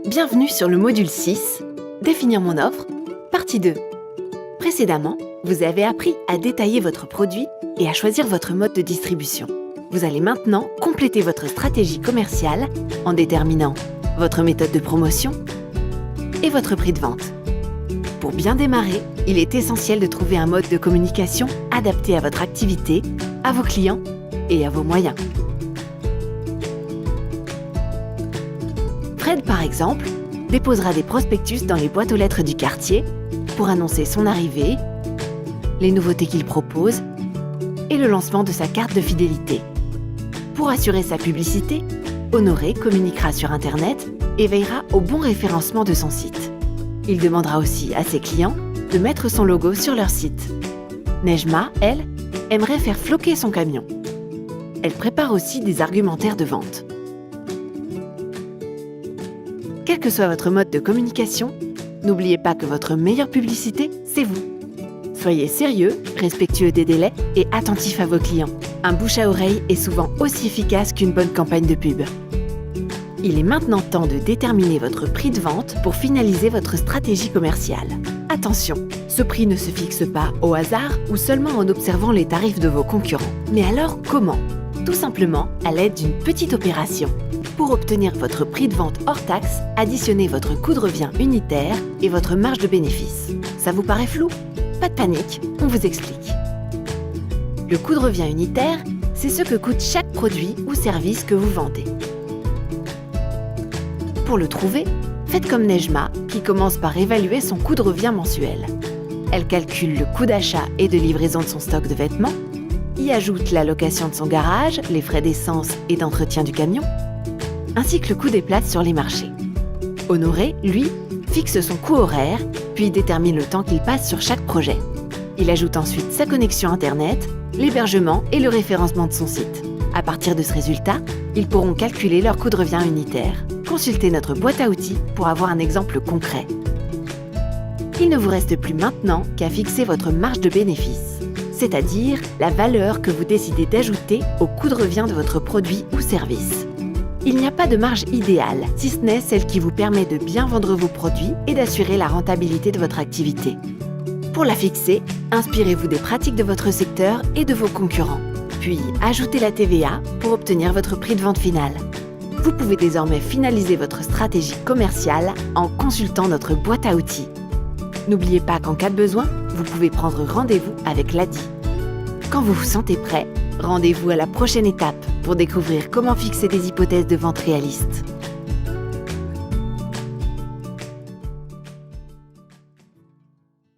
Bienvenue sur le module 6, Définir mon offre, partie 2. Précédemment, vous avez appris à détailler votre produit et à choisir votre mode de distribution. Vous allez maintenant compléter votre stratégie commerciale en déterminant votre méthode de promotion et votre prix de vente. Pour bien démarrer, il est essentiel de trouver un mode de communication adapté à votre activité, à vos clients et à vos moyens. Fred, par exemple, déposera des prospectus dans les boîtes aux lettres du quartier pour annoncer son arrivée, les nouveautés qu'il propose et le lancement de sa carte de fidélité. Pour assurer sa publicité, Honoré communiquera sur Internet et veillera au bon référencement de son site. Il demandera aussi à ses clients de mettre son logo sur leur site. Nejma, elle, aimerait faire floquer son camion. Elle prépare aussi des argumentaires de vente. Quel que soit votre mode de communication, n'oubliez pas que votre meilleure publicité, c'est vous. Soyez sérieux, respectueux des délais et attentif à vos clients. Un bouche à oreille est souvent aussi efficace qu'une bonne campagne de pub. Il est maintenant temps de déterminer votre prix de vente pour finaliser votre stratégie commerciale. Attention, ce prix ne se fixe pas au hasard ou seulement en observant les tarifs de vos concurrents. Mais alors comment ? Tout simplement à l'aide d'une petite opération. Pour obtenir votre prix de vente hors taxe, additionnez votre coût de revient unitaire et votre marge de bénéfice. Ça vous paraît flou ? Pas de panique, on vous explique. Le coût de revient unitaire, c'est ce que coûte chaque produit ou service que vous vendez. Pour le trouver, faites comme Nejma, qui commence par évaluer son coût de revient mensuel. Elle calcule le coût d'achat et de livraison de son stock de vêtements, y ajoute la location de son garage, les frais d'essence et d'entretien du camion, ainsi que le coût des places sur les marchés. Honoré, lui, fixe son coût horaire, puis détermine le temps qu'il passe sur chaque projet. Il ajoute ensuite sa connexion Internet, l'hébergement et le référencement de son site. À partir de ce résultat, ils pourront calculer leur coût de revient unitaire. Consultez notre boîte à outils pour avoir un exemple concret. Il ne vous reste plus maintenant qu'à fixer votre marge de bénéfice, c'est-à-dire la valeur que vous décidez d'ajouter au coût de revient de votre produit ou service. Il n'y a pas de marge idéale, si ce n'est celle qui vous permet de bien vendre vos produits et d'assurer la rentabilité de votre activité. Pour la fixer, inspirez-vous des pratiques de votre secteur et de vos concurrents. Puis, ajoutez la TVA pour obtenir votre prix de vente final. Vous pouvez désormais finaliser votre stratégie commerciale en consultant notre boîte à outils. N'oubliez pas qu'en cas de besoin, vous pouvez prendre rendez-vous avec l'ADI. Quand vous vous sentez prêt, rendez-vous à la prochaine étape pour découvrir comment fixer des hypothèses de vente réalistes.